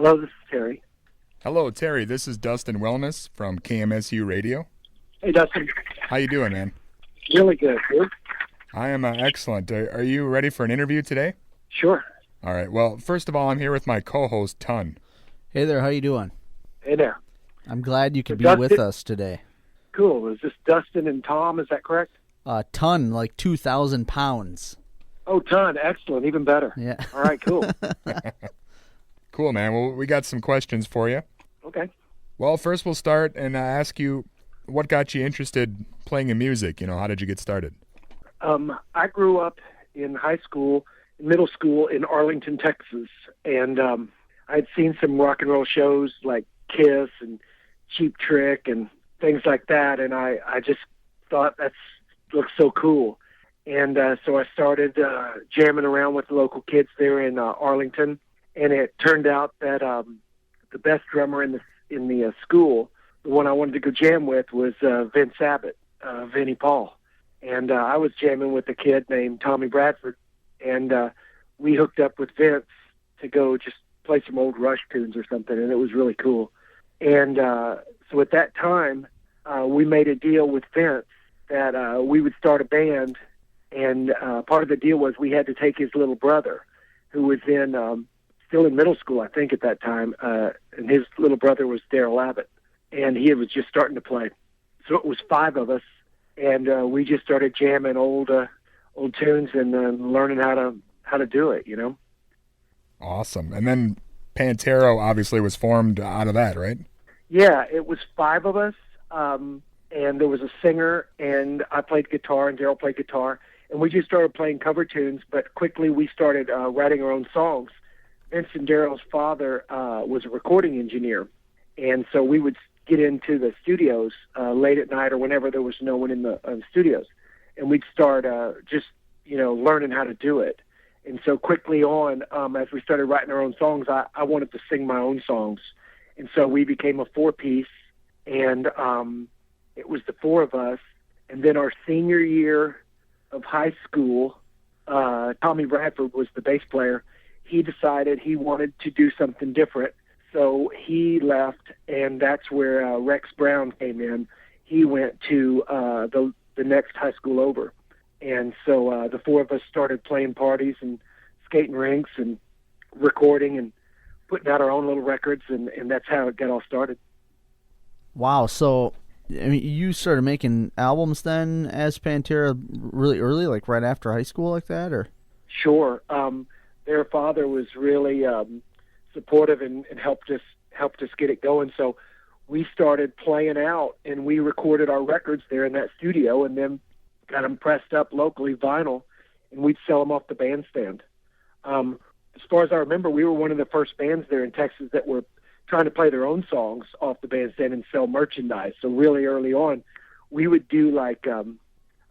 Hello, this is Terry. Hello, Terry. This is Dustin Wellness from KMSU Radio. Hey, Dustin. How you doing, man? Really good, dude. I am excellent. Are you ready for an interview today? Sure. All right. Well, first of all, I'm here with my co-host, Ton. Hey there, how you doing? Hey there. I'm glad you So could be Dustin, with us today. cool. Is this Dustin and Tom? Is that correct? A ton, like 2,000 pounds. Oh, ton. Excellent. Even better. Yeah. All right, cool. Cool, man. Well, we got some questions for you. Okay. Well, first we'll start and ask you what got you interested playing in music. How did you get started? I grew up in high school, middle school in Arlington, Texas, and I'd seen some rock and roll shows like Kiss and Cheap Trick and things like that, and I just thought that looks so cool. And so I started jamming around with the local kids there in Arlington, and it turned out that the best drummer in the school, the one I wanted to go jam with, was Vince Abbott, Vinnie Paul. And I was jamming with a kid named Tommy Bradford, and we hooked up with Vince to go just play some old Rush tunes or something, and it was really cool. And so at that time, we made a deal with Vince that we would start a band, and part of the deal was we had to take his little brother, who was still in middle school, I think, at that time, and his little brother was Daryl Abbott, and he was just starting to play. So it was 5 of us, and we just started jamming old tunes and learning how to do it. Awesome. And then Pantera obviously was formed out of that, right? Yeah, it was 5 of us, and there was a singer, and I played guitar, and Daryl played guitar, and we just started playing cover tunes. But quickly we started writing our own songs. Vince and Daryl's father was a recording engineer, and so we would get into the studios late at night or whenever there was no one in the studios, and we'd start just learning how to do it. And so quickly on, as we started writing our own songs, I wanted to sing my own songs, and so we became a 4-piece, and it was the 4 of us. And then our senior year of high school, Tommy Bradford was the bass player. He decided he wanted to do something different. So he left, and that's where Rex Brown came in. He went to the next high school over. And so the 4 of us started playing parties and skating rinks and recording and putting out our own little records, and that's how it got all started. Wow, so you started making albums then as Pantera really early, like right after high school like that, or? Sure. Their father was really supportive and helped us get it going. So we started playing out, and we recorded our records there in that studio, and then got them pressed up locally, vinyl, and we'd sell them off the bandstand. As far as I remember, we were one of the first bands there in Texas that were trying to play their own songs off the bandstand and sell merchandise. So really early on, we would do I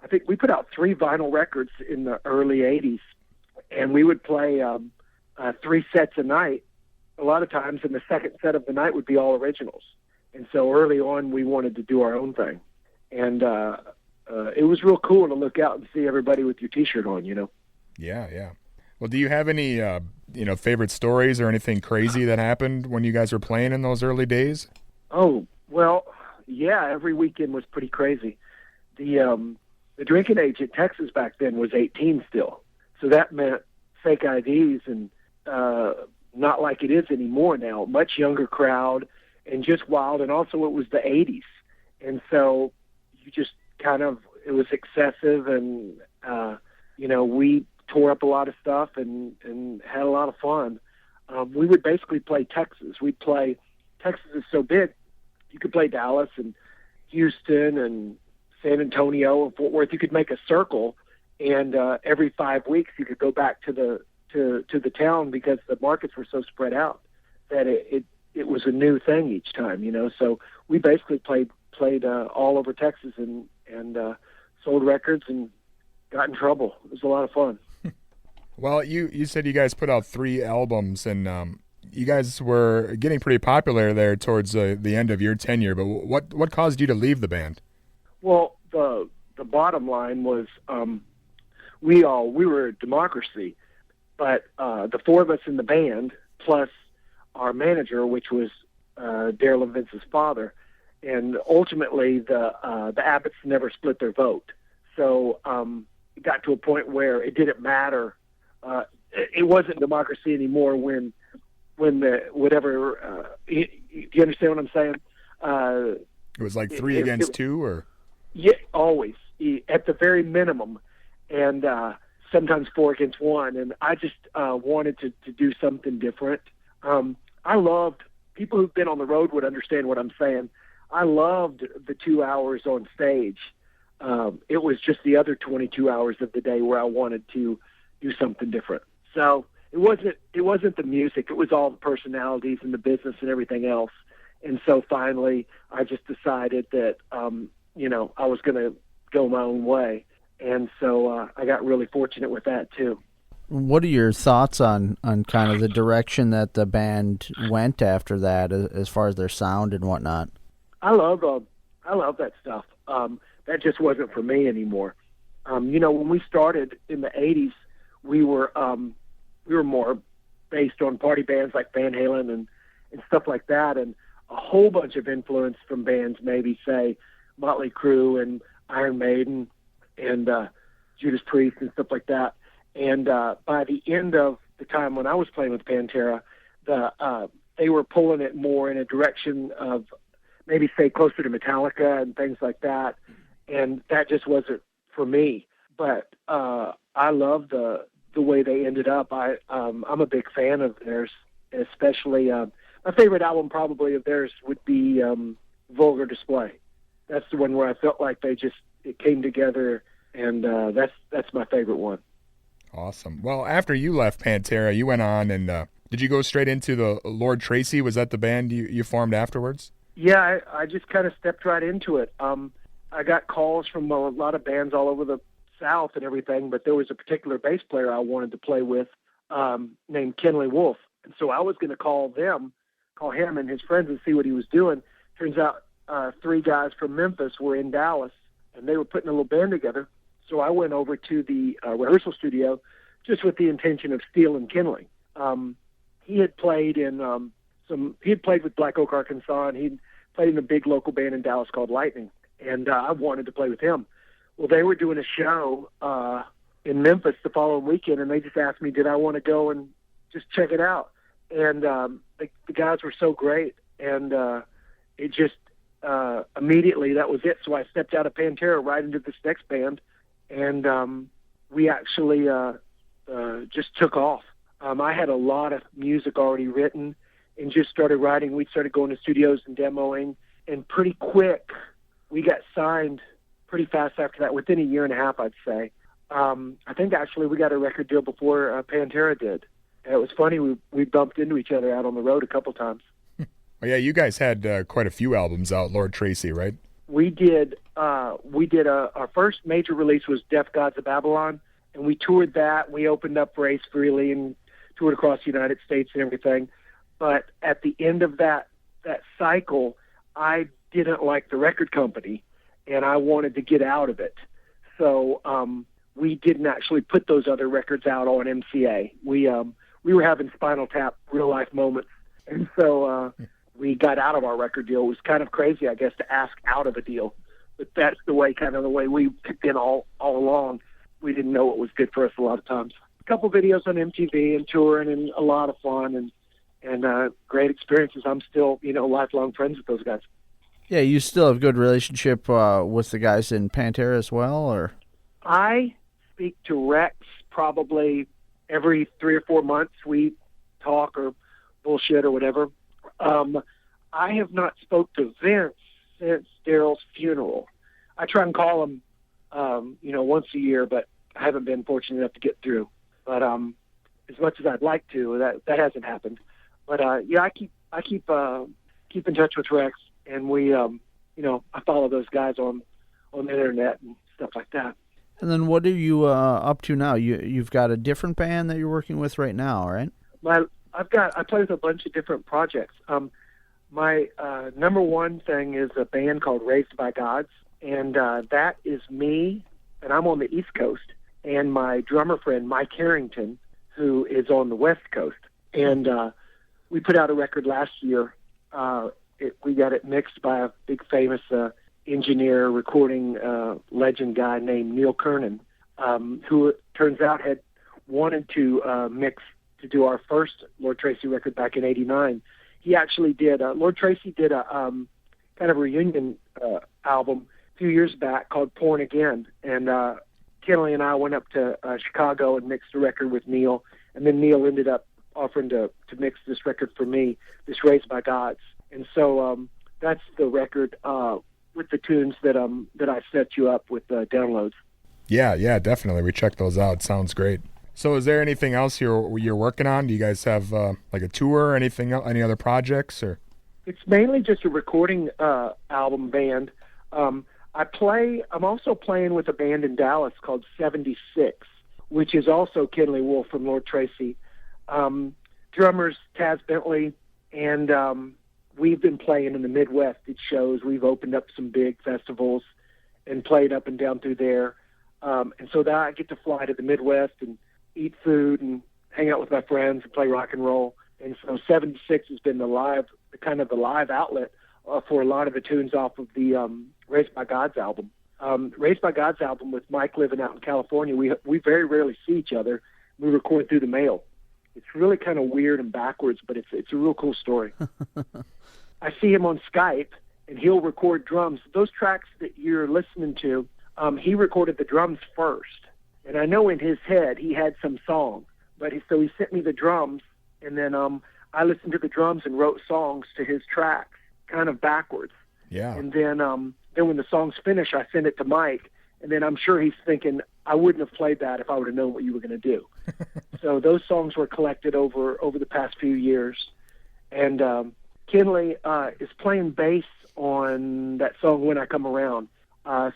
think we put out 3 vinyl records in the early 80s, and we would play 3 sets a night a lot of times, and the second set of the night would be all originals. And so early on, we wanted to do our own thing. And it was real cool to look out and see everybody with your T-shirt on, Yeah. Well, do you have any, favorite stories or anything crazy that happened when you guys were playing in those early days? Oh, well, yeah, every weekend was pretty crazy. The drinking age in Texas back then was 18 still. So that meant fake IDs and not like it is anymore now. Much younger crowd and just wild. And also it was the 80s. And so you just it was excessive, and, we tore up a lot of stuff and had a lot of fun. We would basically play Texas. Texas is so big, you could play Dallas and Houston and San Antonio and Fort Worth. You could make a circle, and every 5 weeks you could go back to the town, because the markets were so spread out that it was a new thing each time, So we basically played all over Texas and sold records and got in trouble. It was a lot of fun. Well, you said you guys put out 3 albums, and you guys were getting pretty popular there towards the end of your tenure. But what caused you to leave the band? Well, the bottom line was we were a democracy, but the 4 of us in the band plus our manager, which was Daryl and Vince's father. And ultimately, the Abbotts never split their vote. So it got to a point where it didn't matter. It wasn't democracy anymore when the whatever. Do you understand what I'm saying? It was like three against two, or yeah, always at the very minimum, and sometimes 4 against 1. And I just wanted to do something different. I loved people who've been on the road would understand what I'm saying. I loved the 2 hours on stage. It was just the other 22 hours of the day where I wanted to do something different. So it wasn't the music. It was all the personalities and the business and everything else. And so finally, I just decided that I was going to go my own way. And so I got really fortunate with that too. What are your thoughts on kind of the direction that the band went after that, as far as their sound and whatnot? I love that stuff. That just wasn't for me anymore. When we started in the '80s, we were more based on party bands like Van Halen and stuff like that, and a whole bunch of influence from bands, maybe say Motley Crue and Iron Maiden and Judas Priest and stuff like that. And by the end of the time when I was playing with Pantera, they were pulling it more in a direction of maybe say closer to Metallica and things like that. And that just wasn't for me. But I love the way they ended up. I'm a big fan of theirs, especially my favorite album probably of theirs would be Vulgar Display. That's the one where I felt like it came together, and that's my favorite one. Awesome. Well, after you left Pantera, you went on and did you go straight into the Lord Tracy? Was that the band you formed afterwards? Yeah, I just kind of stepped right into it. I got calls from a lot of bands all over the South and everything, but there was a particular bass player I wanted to play with named Kenley Wolf. And so I was going to call him and his friends and see what he was doing. Turns out 3 guys from Memphis were in Dallas, and they were putting a little band together. So I went over to the rehearsal studio just with the intention of stealing Kenley. He had played in he had played with Black Oak, Arkansas, and he'd played in a big local band in Dallas called Lightning. And I wanted to play with him. Well, they were doing a show in Memphis the following weekend, and they just asked me, did I want to go and just check it out? And the guys were so great, and it just immediately that was it. So I stepped out of Pantera right into this next band, and we actually just took off. I had a lot of music already written and just started writing. We started going to studios and demoing, and pretty quick we got signed pretty fast after that, within a year and a half, I'd say. I think actually we got a record deal before Pantera did. And it was funny, we bumped into each other out on the road a couple times. Well, yeah, you guys had quite a few albums out, Lord Tracy, right? We did. Our first major release was Deaf Gods of Babylon, and we toured that. We opened up for Ace Frehley and toured across the United States and everything. But at the end of that cycle, I didn't like the record company, and I wanted to get out of it. So we didn't actually put those other records out on MCA. We were having Spinal Tap real-life moments, and so we got out of our record deal. It was kind of crazy, I guess, to ask out of a deal. But that's the way we've been all along. We didn't know what was good for us a lot of times. A couple videos on MTV and touring, and a lot of fun and great experiences. I'm still, lifelong friends with those guys. Yeah, you still have a good relationship with the guys in Pantera as well, or? I speak to Rex probably every 3 or 4 months. We talk or bullshit or whatever. I have not spoke to Vince since Daryl's funeral. I try and call him, once a year, but I haven't been fortunate enough to get through. But as much as I'd like to, that hasn't happened. But I keep in touch with Rex, and we, I follow those guys on the internet and stuff like that. And then what are you up to now? You've got a different band that you're working with right now, right? I play with a bunch of different projects. My number one thing is a band called Raised by Gods, and that is me, and I'm on the East Coast, and my drummer friend Mike Harrington, who is on the West Coast. And we put out a record last year. We got it mixed by a big famous engineer, recording legend guy named Neil Kernan, who it turns out had wanted to mix to do our first Lord Tracy record back in '89. He actually did. Lord Tracy did a kind of a reunion album a few years back called Born Again, and Kenley and I went up to Chicago and mixed a record with Neil, and then Neil ended up offering to mix this record for me, this Raised by Gods. And so that's the record with the tunes that I set you up with downloads. Yeah, definitely. We checked those out. Sounds great. So is there anything else you're working on? Do you guys have like a tour or anything, any other projects? Or it's mainly just a recording album band. I'm also playing with a band in Dallas called 76, which is also Kenley Wolf from Lord Tracy. Drummers Taz Bentley, and we've been playing in the Midwest at shows. We've opened up some big festivals and played up and down through there. And so now I get to fly to the Midwest and eat food and hang out with my friends and play rock and roll. And so 76 has been the live outlet for a lot of the tunes off of the Raised by Gods album. Raised by Gods album, with Mike living out in California, we very rarely see each other. We record through the mail. It's really kind of weird and backwards, but it's a real cool story. I see him on Skype, and he'll record drums. Those tracks that you're listening to, he recorded the drums first. And I know in his head he had some song, so he sent me the drums, and then I listened to the drums and wrote songs to his tracks, kind of backwards. Yeah. And then when the song's finished, I send it to Mike, and then I'm sure he's thinking, I wouldn't have played that if I would have known what you were going to do. So those songs were collected over the past few years. And Kenley is playing bass on that song When I Come Around.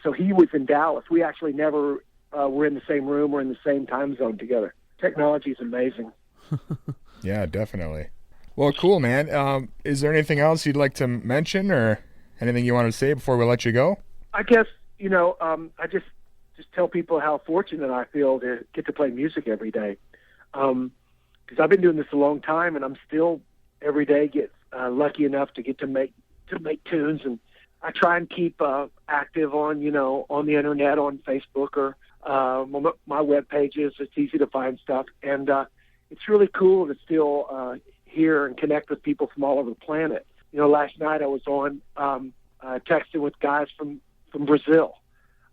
So he was in Dallas. We actually never were in the same room or in the same time zone together. Technology is amazing. Yeah, definitely. Well, cool, man. Is there anything else you'd like to mention or anything you want to say before we let you go? I guess, I just tell people how fortunate I feel to get to play music every day. Because I've been doing this a long time, and I'm still every day get lucky enough to get to make tunes. And I try and keep active on the internet, on Facebook or my web pages. It's easy to find stuff, and it's really cool to still hear and connect with people from all over the planet. Last night I was on texting with guys from Brazil.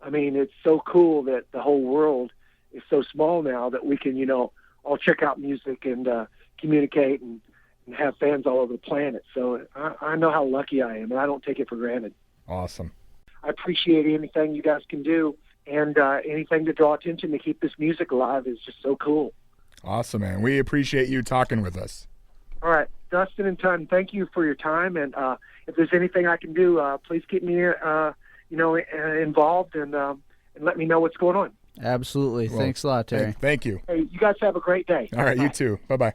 I mean, it's so cool that the whole world is so small now that we can, all check out music and communicate and have fans all over the planet. So I know how lucky I am, and I don't take it for granted. Awesome. I appreciate anything you guys can do, and anything to draw attention to keep this music alive is just so cool. Awesome, man. We appreciate you talking with us. All right. Dustin and Ton, thank you for your time, and if there's anything I can do, please keep me involved and let me know what's going on. Absolutely. Thanks a lot, Terry. Thank you. Hey, you guys have a great day. All right, Bye. You too. Bye-bye.